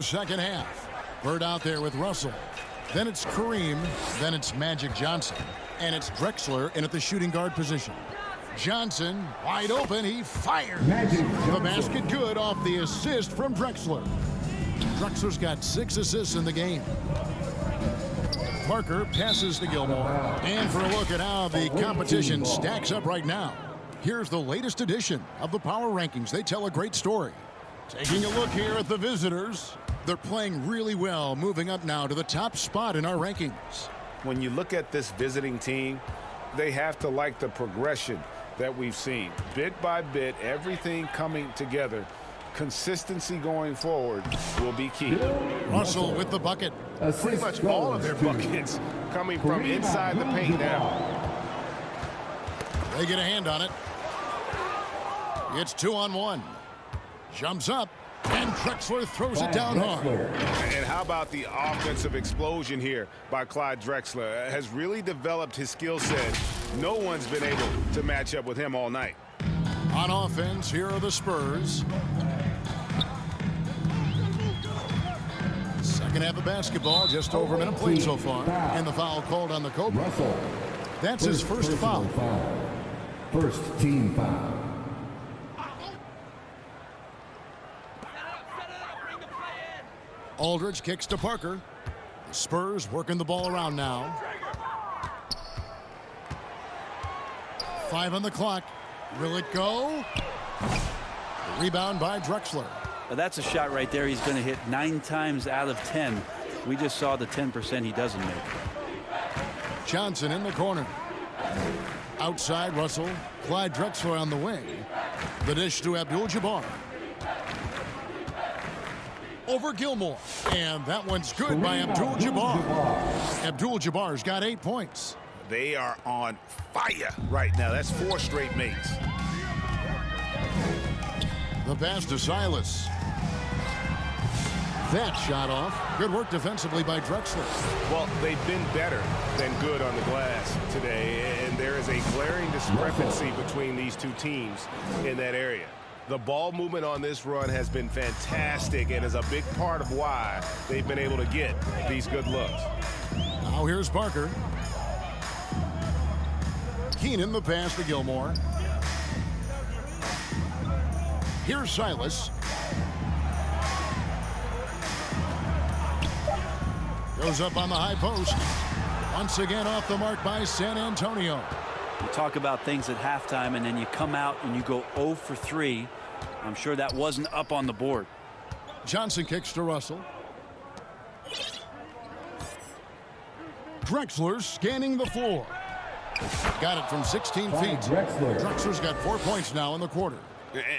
Second half. Bird out there with Russell. Then it's Kareem. Then it's Magic Johnson. And it's Drexler in at the shooting guard position. Johnson, wide open, he fires. The basket good off the assist from Drexler. Drexler's got 6 assists in the game. Parker passes to Gilmore. And for a look at how the competition stacks up right now, here's the latest edition of the Power Rankings. They tell a great story. Taking a look here at the visitors. They're playing really well, moving up now to the top spot in our rankings. When you look at this visiting team, they have to like the progression that we've seen. Bit by bit, everything coming together. Consistency going forward will be key. Russell with the bucket. Pretty much all of their buckets coming from inside the paint now. They get a hand on it. It's 2-on-1. Jumps up, and Drexler throws it down hard. And how about the offensive explosion here by Clyde Drexler? Has really developed his skill set. No one's been able to match up with him all night. On offense, here are the Spurs. Second half of basketball, just over a minute played so far. And the foul called on the Cobra. That's his first foul. First team foul. Aldridge kicks to Parker. The Spurs working the ball around now. 5 on the clock. Will it go? The rebound by Drexler. Now that's a shot right there. He's going to hit 9 times out of 10. We just saw the 10% he doesn't make. Johnson in the corner. Outside Russell. Clyde Drexler on the wing. The dish to Abdul-Jabbar. Over Gilmore. And that one's good by Abdul-Jabbar. Abdul-Jabbar's got 8 points. They are on fire right now. That's 4 straight makes. The pass to Silas. That shot off. Good work defensively by Drexler. Well, they've been better than good on the glass today, and there is a glaring discrepancy between these two teams in that area. The ball movement on this run has been fantastic and is a big part of why they've been able to get these good looks. Now here's Parker. Keenan the pass to Gilmore. Here's Silas. Goes up on the high post. Once again off the mark by San Antonio. You talk about things at halftime and then you come out and you go 0 for 3. I'm sure that wasn't up on the board. Johnson kicks to Russell. Drexler scanning the floor. Got it from 16 feet. Drexler's got 4 points now in the quarter.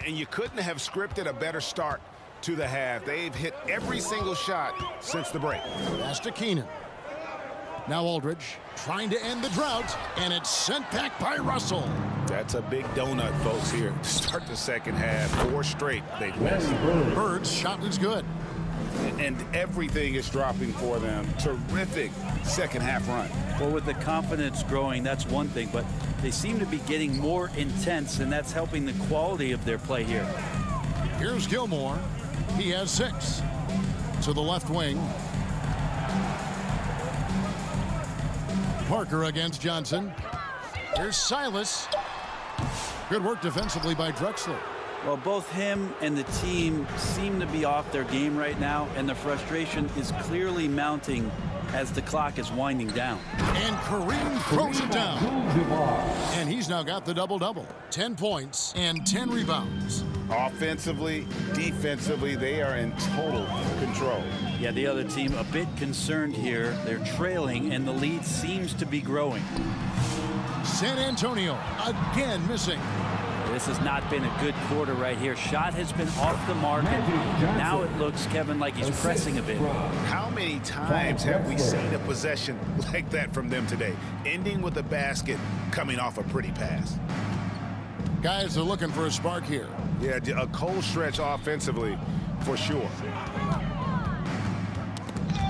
And you couldn't have scripted a better start to the half. They've hit every single shot since the break. Pass to Keenan. Now Aldridge trying to end the drought, and it's sent back by Russell. That's a big donut, folks, here to start the second half. 4 straight they've missed. Bird's shot is good. And everything is dropping for them. Terrific second half run. Well, with the confidence growing, that's one thing, but they seem to be getting more intense, and that's helping the quality of their play here. Here's Gilmore. He has 6. To the left wing. Parker against Johnson. Here's Silas. Good work defensively by Drexler. Well, both him and the team seem to be off their game right now, and the frustration is clearly mounting as the clock is winding down. And Kareem throws it down. And he's now got the double-double. 10 points and 10 rebounds. Offensively, defensively, they are in total control. Yeah, the other team a bit concerned here. They're trailing, and the lead seems to be growing. San Antonio again missing. This has not been a good quarter right here. Shot has been off the mark, and now it looks, Kevin, like he's pressing a bit. How many times have we seen a possession like that from them today? Ending with a basket, coming off a pretty pass. Guys are looking for a spark here. Yeah, a cold stretch offensively, for sure.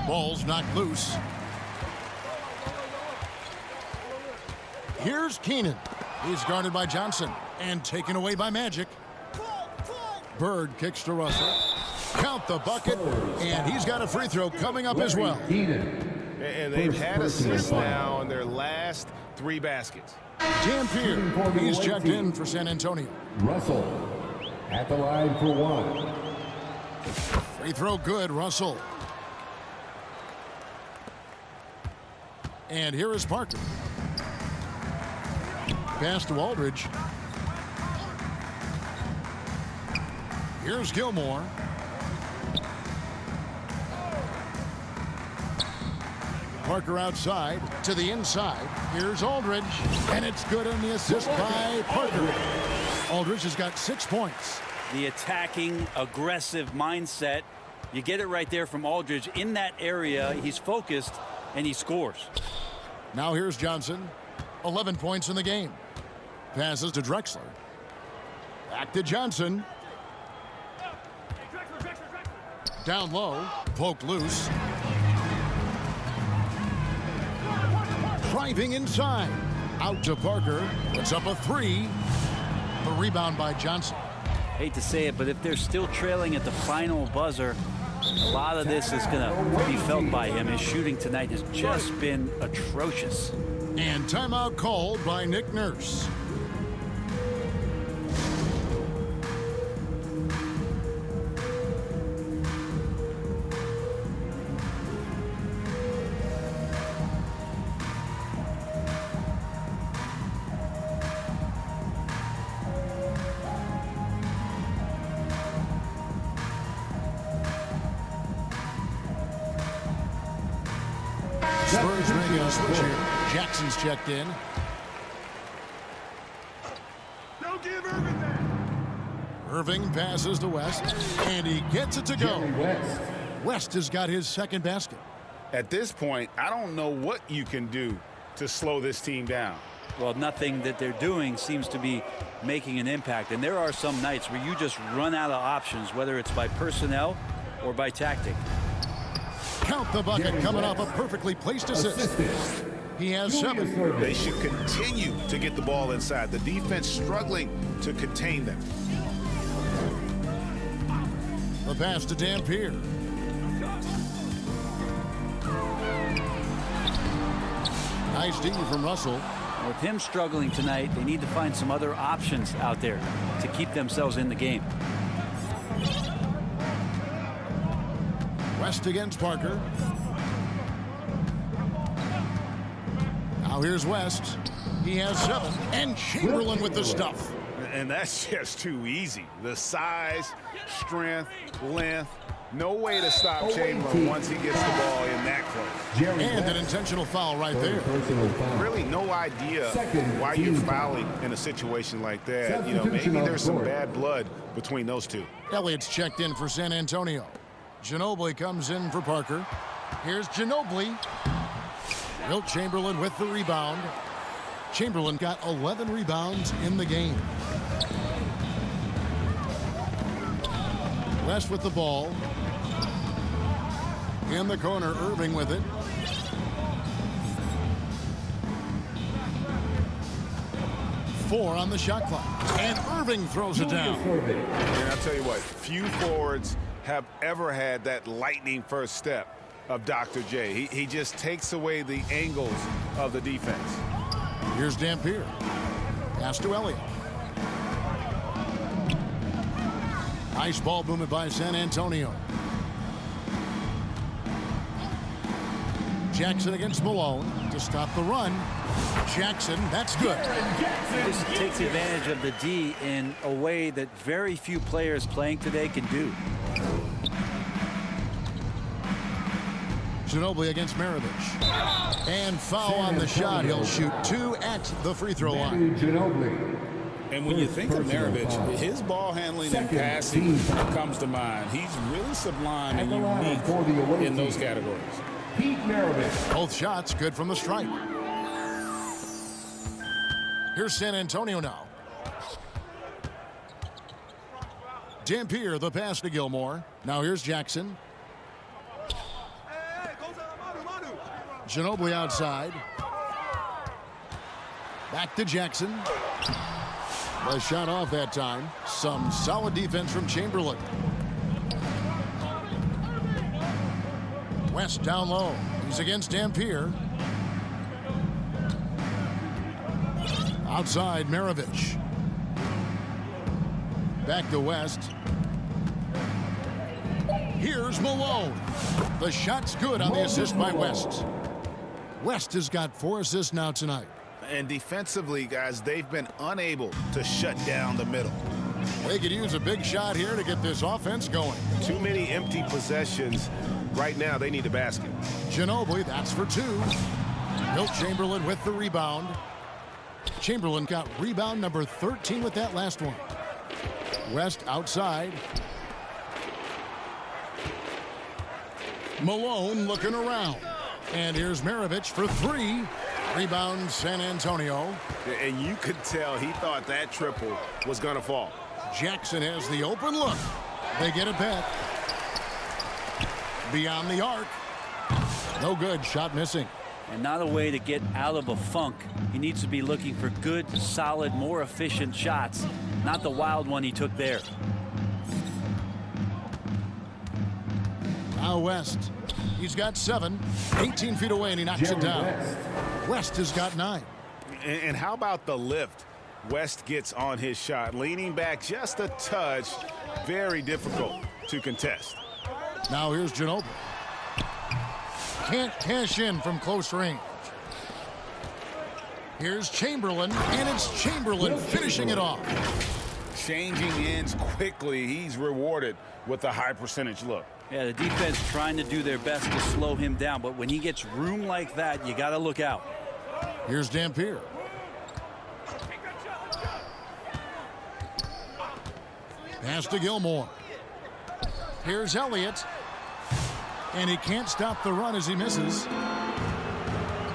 Ball's knocked loose. Here's Keenan. He's guarded by Johnson and taken away by Magic. Bird kicks to Russell. Count the bucket, and he's got a free throw coming up as well. And they've had assists now on their last 3 baskets. Dampier, he's checked in for San Antonio. Russell at the line for 1. Free throw good, Russell. And here is Parker. Pass to Aldridge. Here's Gilmore. Parker outside to the inside. Here's Aldridge. And it's good on the assist by Parker. Aldridge has got 6 points. The attacking, aggressive mindset. You get it right there from Aldridge. In that area, he's focused, and he scores. Now here's Johnson. 11 points in the game. Passes to Drexler. Back to Johnson. Down low. Poked loose. Driving inside. Out to Parker. Puts up a 3. The rebound by Johnson. Hate to say it, but if they're still trailing at the final buzzer, a lot of this is going to be felt by him. His shooting tonight has just been atrocious. And timeout called by Nick Nurse. Spurs making a switch here. Jackson's checked in. Don't give Irving that. Irving passes to West, and he gets it to go. West. West has got his second basket. At this point, I don't know what you can do to slow this team down. Well, nothing that they're doing seems to be making an impact. And there are some nights where you just run out of options, whether it's by personnel or by tactic. Count the bucket coming off a perfectly placed assist. He has 7. They should continue to get the ball inside. The defense struggling to contain them. The pass to Dampier. Nice D from Russell. With him struggling tonight, they need to find some other options out there to keep themselves in the game. West against Parker. Now here's West. He has 7. And Chamberlain with the stuff. And that's just too easy. The size, strength, length. No way to stop Chamberlain once he gets the ball in that close. And an intentional foul right there. Really no idea why you're fouling in a situation like that. You know, maybe there's some bad blood between those two. Elliott's checked in for San Antonio. Ginobili comes in for Parker. Here's Ginobili. Wilt Chamberlain with the rebound. Chamberlain got 11 rebounds in the game. West with the ball. In the corner, Irving with it. Four on the shot clock. And Irving throws it down. And I'll tell you what, few forwards have ever had that lightning first step of Dr. J. He just takes away the angles of the defense. Here's Dampier. Pass to Elliott. Nice ball movement by San Antonio. Jackson against Malone to stop the run. Jackson, that's good. This takes advantage of the D in a way that very few players playing today can do. Ginobili against Maravich. And foul on the shot. He'll shoot 2 at the free throw line. And when you think of Maravich, his ball handling and passing comes to mind. He's really sublime and unique in those categories. Both shots good from the stripe. Here's San Antonio now. Dampier, the pass to Gilmore. Now here's Jackson. Ginobili outside. Back to Jackson. The shot off that time. Some solid defense from Chamberlain. West down low. He's against Dampier. Outside, Maravich. Back to West. Here's Malone. The shot's good on the assist by West. West has got 4 assists now tonight. And defensively, guys, they've been unable to shut down the middle. They could use a big shot here to get this offense going. Too many empty possessions. Right now, they need a basket. Ginobili, that's for 2. Wilt Chamberlain with the rebound. Chamberlain got rebound number 13 with that last one. West outside. Malone looking around. And here's Maravich for 3. Rebound San Antonio. And you could tell he thought that triple was going to fall. Jackson has the open look. They get it back. Beyond the arc. No good. Shot missing. And not a way to get out of a funk. He needs to be looking for good, solid, more efficient shots. Not the wild one he took there. Now West. He's got 7. 18 feet away, and he knocks it down. West has got 9. And how about the lift? West gets on his shot, leaning back just a touch. Very difficult to contest. Now here's Ginobili. Can't cash in from close range. Here's Chamberlain, and it's Chamberlain finishing it off. Changing ends quickly. He's rewarded with a high percentage look. Yeah, the defense trying to do their best to slow him down, but when he gets room like that, you got to look out. Here's Dampier. Pass to Gilmore. Here's Elliott. And he can't stop the run as he misses.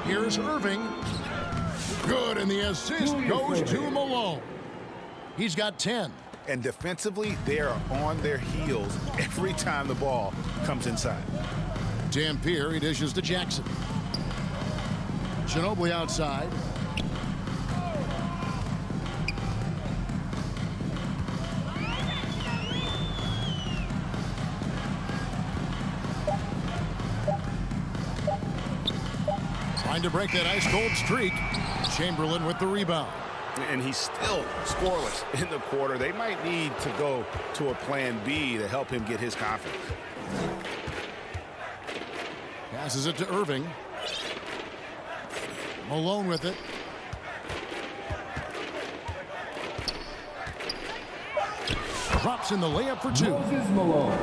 Here's Irving. Good, and the assist goes to Malone. He's got 10. And defensively, they are on their heels every time the ball comes inside. Dampier, he dishes to Jackson. Ginobili outside. Trying to break that ice-cold streak. Chamberlain with the rebound. And he's still scoreless in the quarter. They might need to go to a plan B to help him get his confidence. Passes it to Irving. Malone with it. Drops in the layup for 2.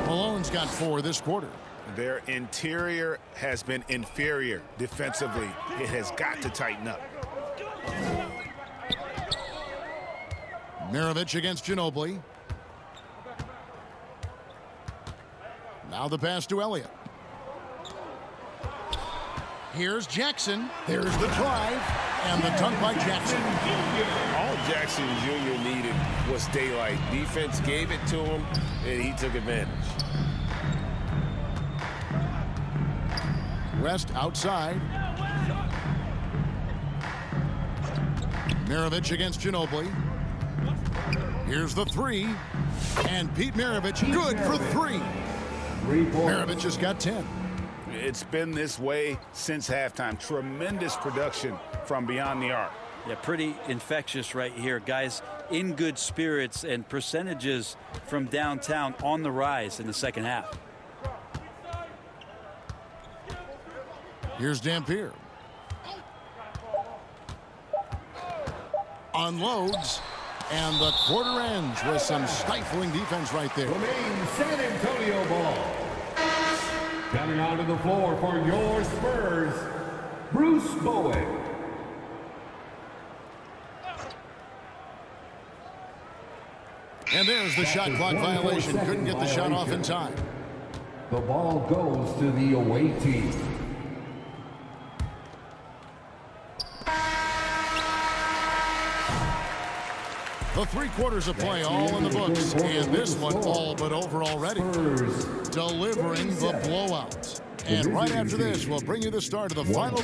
Malone's got 4 this quarter. Their interior has been inferior defensively. It has got to tighten up. Maravich against Ginobili. Now the pass to Elliott. Here's Jackson. There's the drive. And the dunk by Jackson. All Jackson Jr. needed was daylight. Defense gave it to him, and he took advantage. West outside. Maravich against Ginobili. Here's the 3. And Pete Maravich, good for 3. Maravich has got 10. It's been this way since halftime. Tremendous production from beyond the arc. Yeah, pretty infectious right here. Guys in good spirits, and percentages from downtown on the rise in the second half. Here's Dampier. Unloads. And the quarter ends with some stifling defense right there. Remain San Antonio ball. Coming onto the floor for your Spurs, Bruce Bowen. And there's the shot clock violation. Couldn't get the shot off in time. The ball goes to the away team. The 3 quarters of play all in the books, and this one all but over already. Delivering the blowout. And right after this, we'll bring you the start of the final.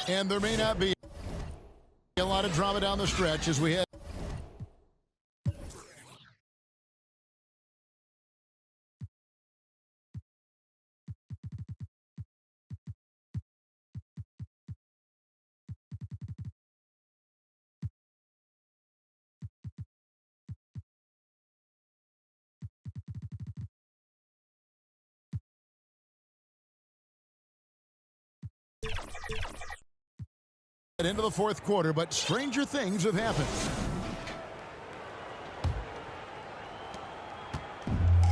And there may not be a lot of drama down the stretch as we head Into the fourth quarter, but stranger things have happened.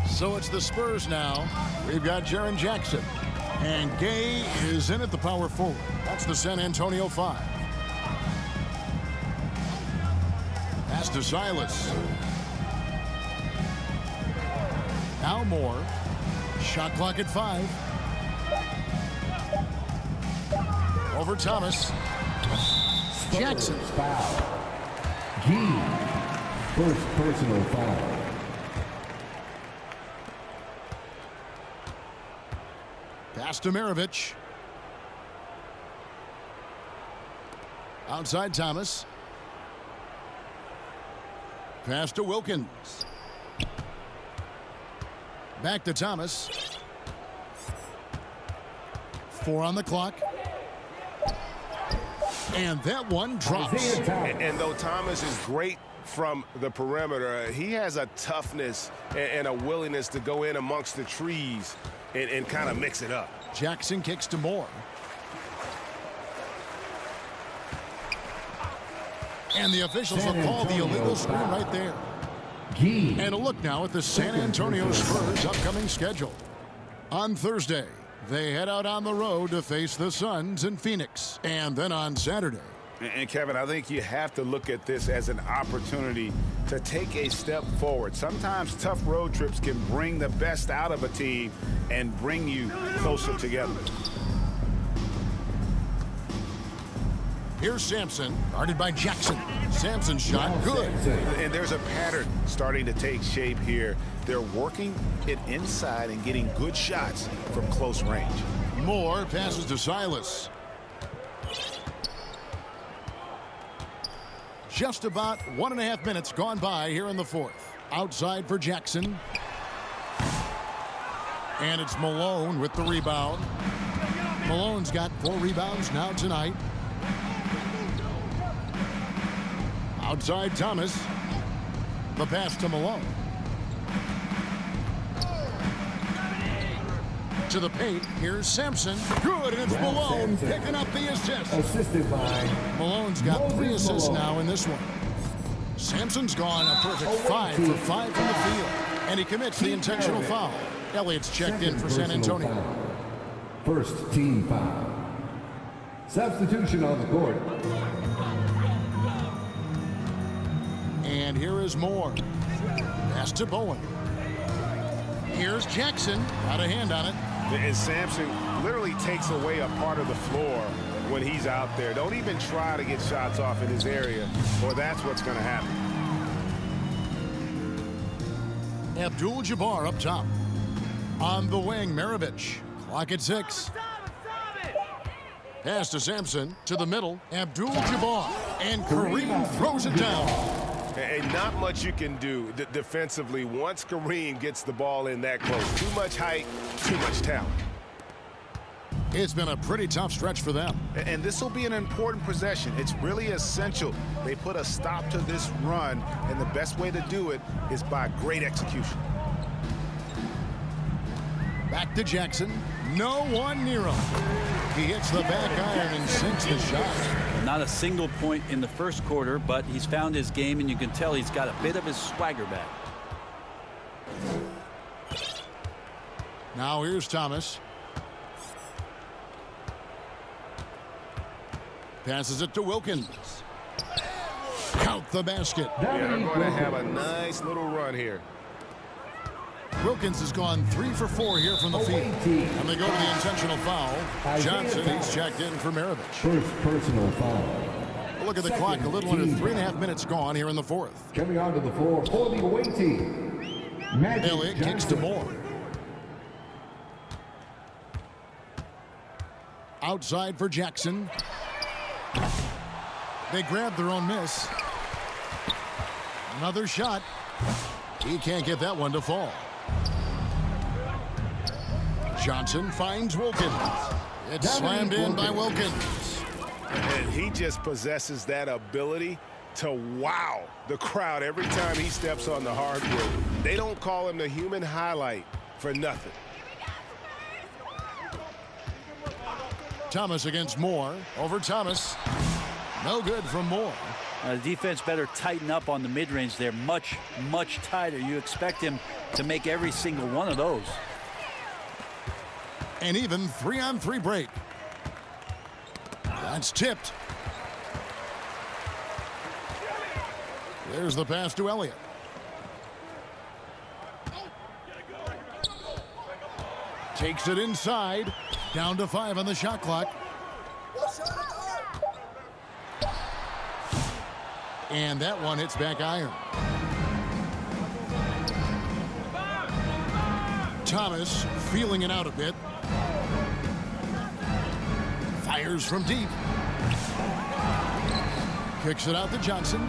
So it's the Spurs now. We've got Jaren Jackson. And Gay is in at the power forward. That's the San Antonio 5. Pass to Silas. Now Moore. Shot clock at 5. Over Thomas. Jackson. Foul. Gee. First personal foul. Pass to Maravich. Outside Thomas. Pass to Wilkins. Back to Thomas. 4 on the clock. And that one drops. And though Thomas is great from the perimeter, he has a toughness and a willingness to go in amongst the trees and kind of mix it up. Jackson kicks to Moore. And the officials have called the illegal screen right there. And a look now at the San Antonio Spurs' upcoming schedule. On Thursday, they head out on the road to face the Suns in Phoenix. And then on Saturday. And Kevin, I think you have to look at this as an opportunity to take a step forward. Sometimes tough road trips can bring the best out of a team and bring you closer together. Here's Sampson, guarded by Jackson. Sampson's shot, good. And there's a pattern starting to take shape here. They're working it inside and getting good shots from close range. Moore passes to Silas. Just about 1.5 minutes gone by here in the fourth. Outside for Jackson. And it's Malone with the rebound. Malone's got 4 rebounds now tonight. Outside Thomas. The pass to Malone. To the paint. Here's Sampson. Good, and it's Malone picking up the assist. Assisted by Malone's got 3 assists now in this one. Sampson's gone a perfect 5 for 5 from the field. And he commits the intentional foul. Elliott's checked in for San Antonio. First team foul. Substitution on the court. And here is Moore. Pass to Bowen. Here's Jackson. Got a hand on it. And Sampson literally takes away a part of the floor when he's out there. Don't even try to get shots off in his area, or that's what's going to happen. Abdul-Jabbar up top. On the wing, Maravich. Clock at 6. Pass to Sampson. To the middle. Abdul-Jabbar. And Kareem throws it down. And not much you can do defensively once Kareem gets the ball in that close. Too much height, too much talent. It's been a pretty tough stretch for them. And this will be an important possession. It's really essential they put a stop to this run, and the best way to do it is by great execution. Back to Jackson. No one near him. He hits the back iron and sinks the shot. Not a single point in the first quarter, but he's found his game, and you can tell he's got a bit of his swagger back. Now here's Thomas. Passes it to Wilkins. Count the basket. Yeah, they're going to have a nice little run here. Wilkins has gone 3 for 4 here from the field. And they go to the intentional foul. Johnson, he's checked in for Maravich. First personal foul. Look at the clock, a little under 3.5 minutes gone here in the fourth. Coming onto the floor for the away team. Elliott kicks to Moore. Outside for Jackson. They grab their own miss. Another shot. He can't get that one to fall. Johnson finds Wilkins. It's slammed in by Wilkins. And he just possesses that ability to wow the crowd every time he steps on the hardwood. They don't call him the human highlight for nothing. Thomas against Moore. Over Thomas. No good from Moore. The defense better tighten up on the mid-range there. Much, much tighter. You expect him to make every single one of those. An even 3-on-3 break. That's tipped. There's the pass to Elliott. Takes it inside. Down to 5 on the shot clock. And that one hits back iron. Thomas feeling it out a bit. Fires from deep. Kicks it out to Johnson.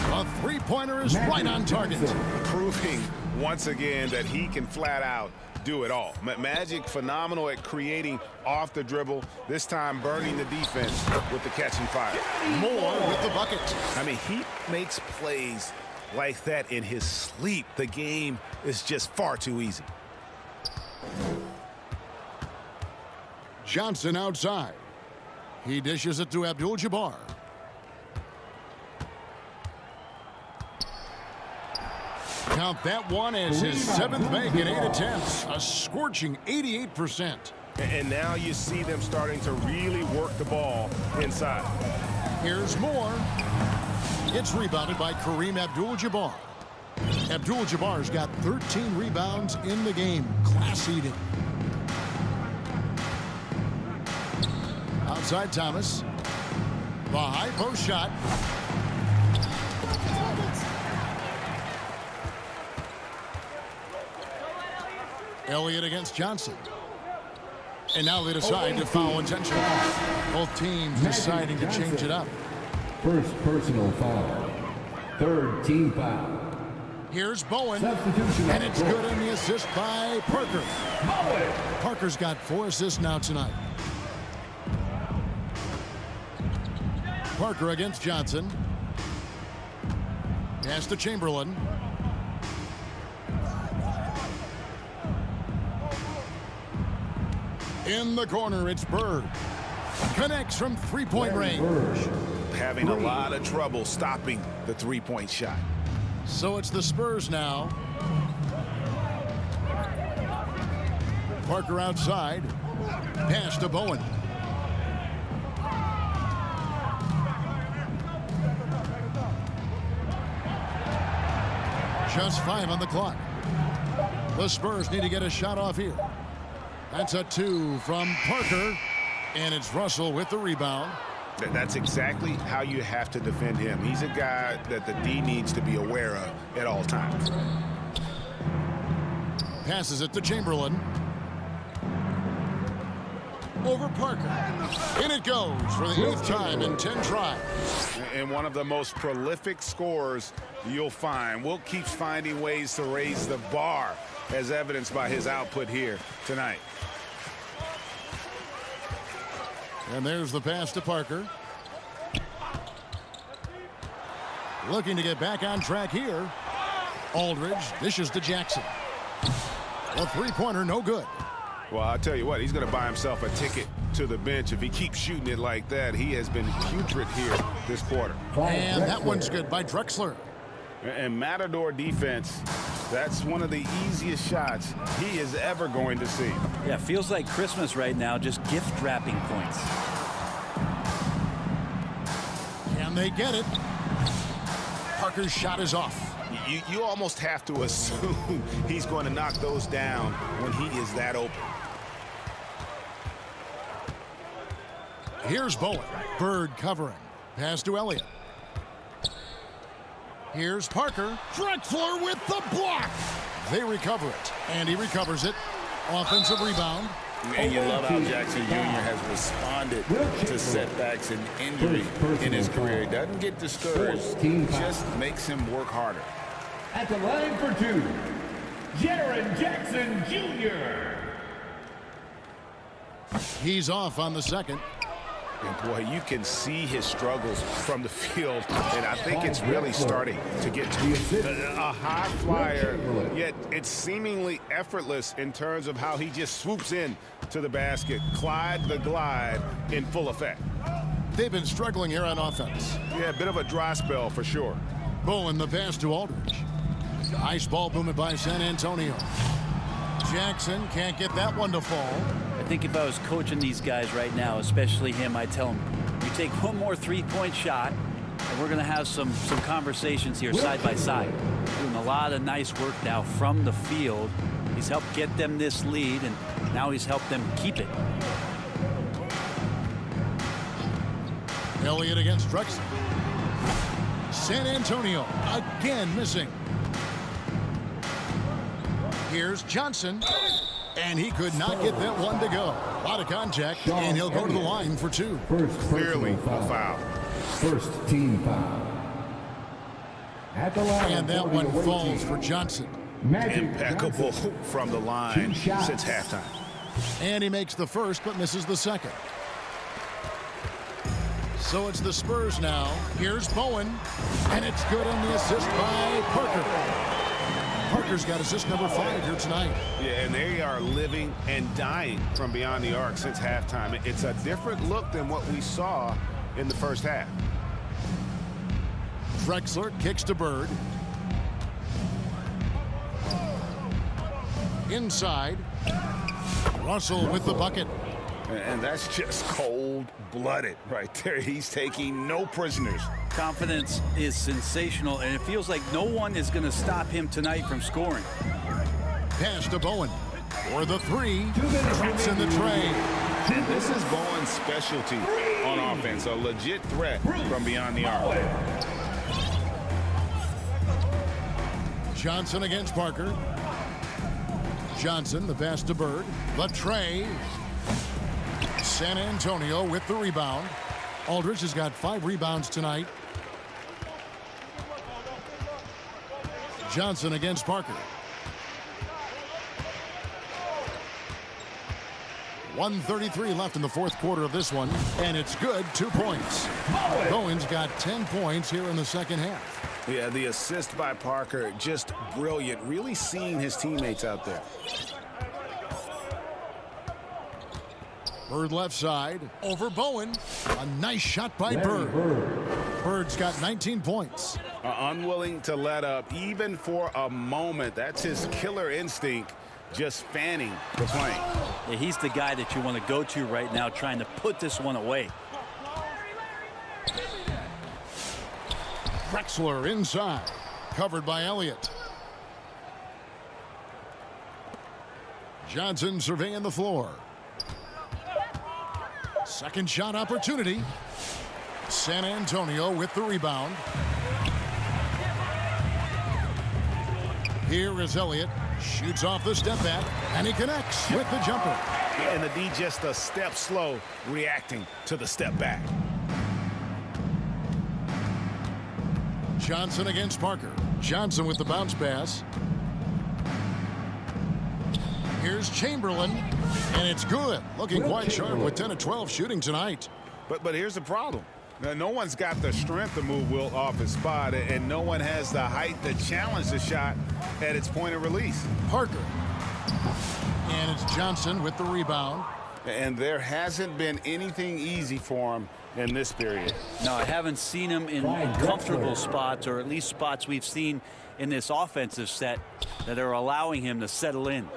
A three-pointer is right on target. Proving once again that he can flat out do it all. Magic phenomenal at creating off the dribble. This time burning the defense with the catch and fire. Moore with the bucket. I mean, he makes plays like that in his sleep. The game is just far too easy. Johnson outside. He dishes it to Abdul-Jabbar. Count that one as his 7th make in 8 attempts. A scorching 88%. And now you see them starting to really work the ball inside. Here's Moore. It's rebounded by Kareem Abdul-Jabbar. Abdul-Jabbar's got 13 rebounds in the game. Class eating. Outside Thomas. The high post shot. Elliott against Johnson. And now they decide to foul intentionally. Both teams deciding to change it up. First personal foul. Third team foul. Here's Bowen. Substitution. And it's good on the assist by Parker. Bowen. Parker's got 4 assists now tonight. Parker against Johnson. Pass to Chamberlain. In the corner, it's Bird. Connects from three-point range. Having a lot of trouble stopping the three-point shot. So it's the Spurs now. Parker outside. Pass to Bowen. Just 5 on the clock. The Spurs need to get a shot off here. That's a 2 from Parker. And it's Russell with the rebound. That's exactly how you have to defend him. He's a guy that the D needs to be aware of at all times. Passes it to Chamberlain. Over Parker. In it goes for the 8th time in 10 tries. And one of the most prolific scorers you'll find. Will keeps finding ways to raise the bar, as evidenced by his output here tonight. And there's the pass to Parker. Looking to get back on track here. Aldridge dishes to Jackson. A three-pointer, no good. Well, I'll tell you what, he's going to buy himself a ticket to the bench if he keeps shooting it like that. He has been putrid here this quarter. And that one's good by Drexler. And Matador defense, that's one of the easiest shots he is ever going to see. Yeah, feels like Christmas right now, just gift wrapping points. Can they get it? Parker's shot is off. You almost have to assume he's going to knock those down when he is that open. Here's Bowen. Bird covering. Pass to Elliott. Here's Parker. Drexler with the block. They recover it. And he recovers it. Offensive rebound. And you love how Jackson Jr. has responded to setbacks and injury in his career. He doesn't get discouraged. Just makes him work harder. At the line for 2, Jaren Jackson Jr. He's off on the second. And boy, you can see his struggles from the field, and I think it's really starting to get to a high flyer, yet it's seemingly effortless in terms of how he just swoops in to the basket. Clyde the glide in full effect. They've been struggling here on offense. Yeah, a bit of a dry spell for sure. Bowen the pass to Aldridge. Nice ball movement by San Antonio. Jackson can't get that one to fall. I think if I was coaching these guys right now, especially him, I'd tell him, you take one more three-point shot, and we're going to have some conversations here side by side. Doing a lot of nice work now from the field. He's helped get them this lead, and now he's helped them keep it. Elliott against Drexler. San Antonio again missing. Here's Johnson, and he could not get that one to go. A lot of contact, and he'll go to the line for two. Clearly a foul. First team foul. At the line, And that one falls for Johnson. Impeccable from the line since halftime. And he makes the first, but misses the second. So it's the Spurs now. Here's Bowen, and it's good on the assist by Parker. Parker's got assist number 5 here tonight. Yeah, and they are living and dying from beyond the arc since halftime. It's a different look than what we saw in the first half. Drexler kicks to Bird. Inside. Russell with the bucket. And that's just cold-blooded right there. He's taking no prisoners. Confidence is sensational, and it feels like no one is going to stop him tonight from scoring. Pass to Bowen. For the three. Drops in the tray. And this is Bowen's specialty on offense. A legit threat from beyond the arc. Johnson against Parker. Johnson, the pass to Bird. The tray. San Antonio with the rebound. Aldridge has got 5 rebounds tonight. Johnson against Parker. 1:33 left in the fourth quarter of this one, and it's good. 2 points. Bowen's got 10 points here in the second half. Yeah, the assist by Parker, just brilliant. Really seeing his teammates out there. Bird left side over Bowen. A nice shot by Bird. Bird's got 19 points. Unwilling to let up even for a moment. That's his killer instinct, just fanning the flame. Yeah, he's the guy that you want to go to right now, trying to put this one away. Drexler inside. Covered by Elliott. Johnson surveying the floor. Second shot opportunity. San Antonio with the rebound. Here is Elliott. Shoots off the step back, and he connects with the jumper. And the D just a step slow, reacting to the step back. Johnson against Parker. Johnson with the bounce pass. Here's Chamberlain, and it's good. Looking quite sharp with 10 of 12 shooting tonight. But here's the problem. Now, no one's got the strength to move Wilt off his spot, and no one has the height to challenge the shot at its point of release. Parker. And it's Johnson with the rebound. And there hasn't been anything easy for him in this period. No, I haven't seen him in comfortable spots, or at least spots we've seen in this offensive set that are allowing him to settle in.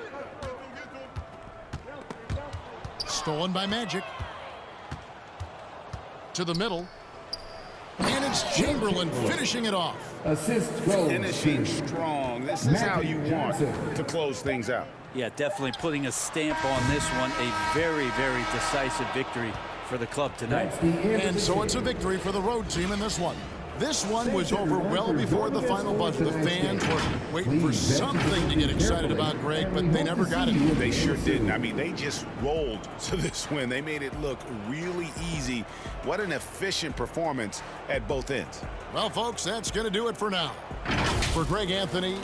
Stolen by Magic. To the middle. And it's Chamberlain finishing it off. Assist goes Finishing to strong. This is how you want Johnson. to close things out. Yeah, definitely putting a stamp on this one. A very, very decisive victory for the club tonight. That's the end of And the so game. it's a victory for the road team in this one. This one was over well before the final buzzer. The fans were waiting for something to get excited about, Greg, but they never got it. They sure didn't. I mean, they just rolled to this win. They made it look really easy. What an efficient performance at both ends. Well, folks, that's going to do it for now. For Greg Anthony.